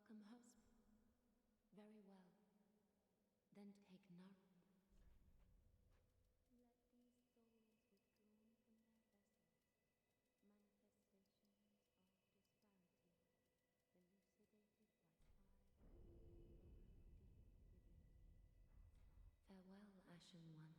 Welcome, husband. Very well. Then take note. Let these souls withdrawn from their vessels, manifestations of disparity, elucidated by fire, lie deep within me. Farewell, Ashen One.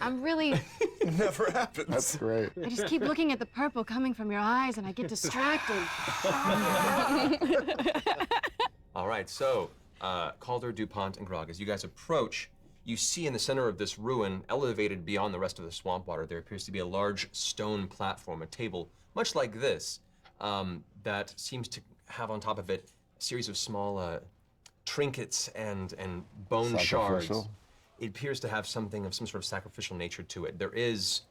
I'm really, Never happens. That's great. I just keep looking at the purple coming from your eyes and I get distracted. All right, so Calder, DuPont, and Grog, as you guys approach, you see in the center of this ruin, elevated beyond the rest of the swamp water, there appears to be a large stone platform, a table, much like this, that seems to have on top of it a series of small trinkets and bone shards. Sacrificial? It appears to have something of some sort of sacrificial nature to it. There is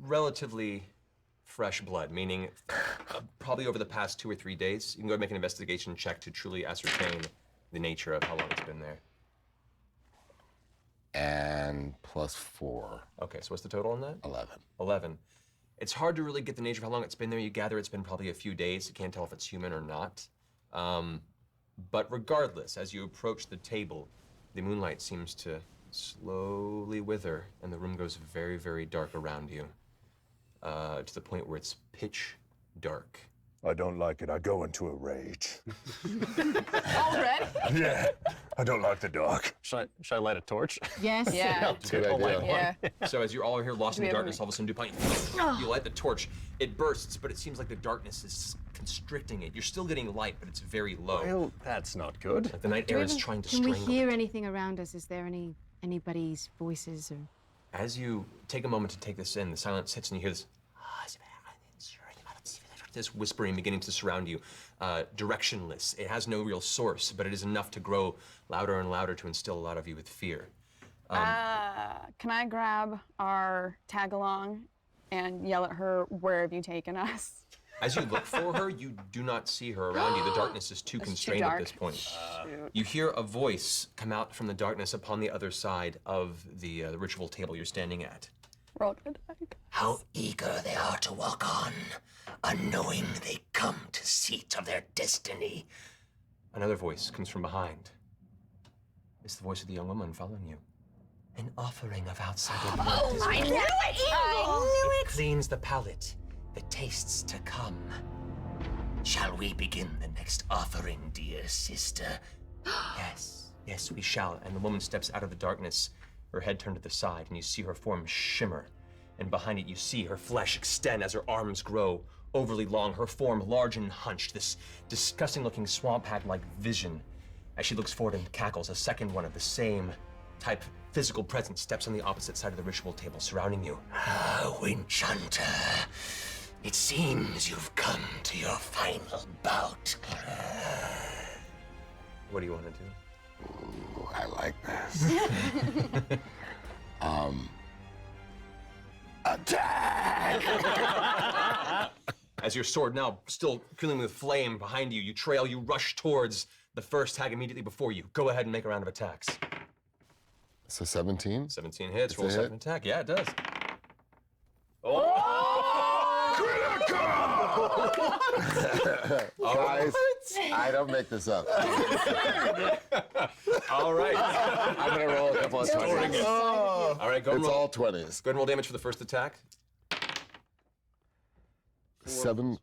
relatively fresh blood, meaning probably over the past 2 or 3 days. You can go and make an investigation check to truly ascertain the nature of how long it's been there. And +4. Okay, so what's the total on that? 11. 11. It's hard to really get the nature of how long it's been there. You gather it's been probably a few days. You can't tell if it's human or not. But regardless, as you approach the table, the moonlight seems to slowly wither, and the room goes very, very dark around you, to the point where it's pitch dark. I don't like it. I go into a rage. Already? Yeah, I don't like the dark. Should I light a torch? Yes. Yeah. Good idea. Yeah. So as you're all here lost in the have darkness, all of a sudden, DuPont, you light the torch. It bursts, but it seems like the darkness is constricting it. You're still getting light, but it's very low. Well, that's not good. Like the night air is trying to Can we strangle hear it. anything around us? Is there anybody's voices or? As you take a moment to take this in, the silence hits and you hear this whispering beginning to surround you, directionless. It has no real source, but it is enough to grow louder and louder to instill a lot of you with fear. Can I grab our tag along and yell at her, "Where have you taken us?" As you look for her, you do not see her around you. The darkness is too constrained at dark. this point. You hear a voice come out from the darkness upon the other side of the ritual table you're standing at. We're all gonna die. How eager they are to walk on, unknowing they come to seat of their destiny. Another voice comes from behind. It's the voice of the young woman following you. An offering of outsider blood. I knew it! I knew it! Cleans the palate, the tastes to come. Shall we begin the next offering, dear sister? Yes, we shall. And the woman steps out of the darkness, her head turned to the side, and you see her form shimmer. And behind it, you see her flesh extend as her arms grow overly long, her form large and hunched, this disgusting-looking swamp hag-like vision. As she looks forward and cackles, a second one of the same type physical presence steps on the opposite side of the ritual table, surrounding you. Winch Hunter, it seems you've come to your final bout. What do you want to do? Ooh, I like this. Attack! As your sword now still curling with flame behind you, you trail, you rush towards the first tag immediately before you. Go ahead and make a round of attacks. So 17? 17 hits, It's roll a second hit? attack. Yeah, it does. Guys, I don't make this up. All right. I'm gonna roll a couple of 20s. All right, go and It's roll. all 20s. Go ahead and roll damage for the first attack. 7.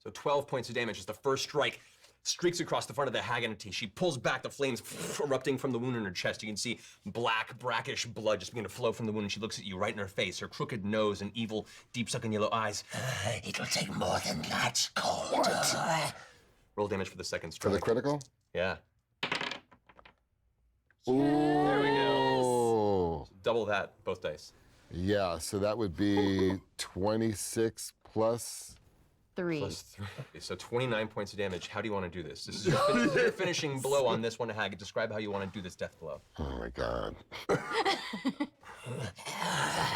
So 12 points of damage as the first strike streaks across the front of the hag entity. She pulls back, the flames erupting from the wound in her chest. You can see black, brackish blood just begin to flow from the wound. And she looks at you right in her face, her crooked nose and evil, deep-sunken yellow eyes. It'll take more than that, Calder. Roll damage for the second For strike. the critical? Yeah. Ooh. There we go. Double that, both dice. Yeah, so that would be 26 plus. 3. Plus 3. So 29 points of damage. How do you want to do this? This is your finishing blow on this one, Hag. Describe how you want to do this death blow. Oh my God.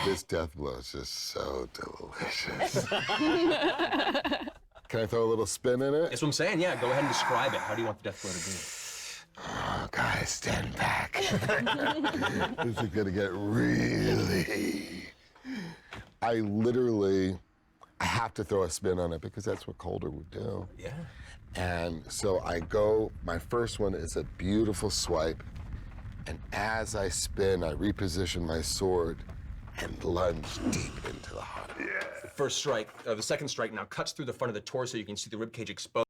This death blow is just so delicious. Can I throw a little spin in it? That's what I'm saying. Yeah, go ahead and describe it. How do you want the death blow to be? Oh, guys, stand back. This is gonna get really. I have to throw a spin on it because that's what Calder would do. Yeah. And so I go, my first one is a beautiful swipe. And as I spin, I reposition my sword and lunge deep into the heart. The first strike, the second strike now cuts through the front of the torso. You can see the ribcage exposed.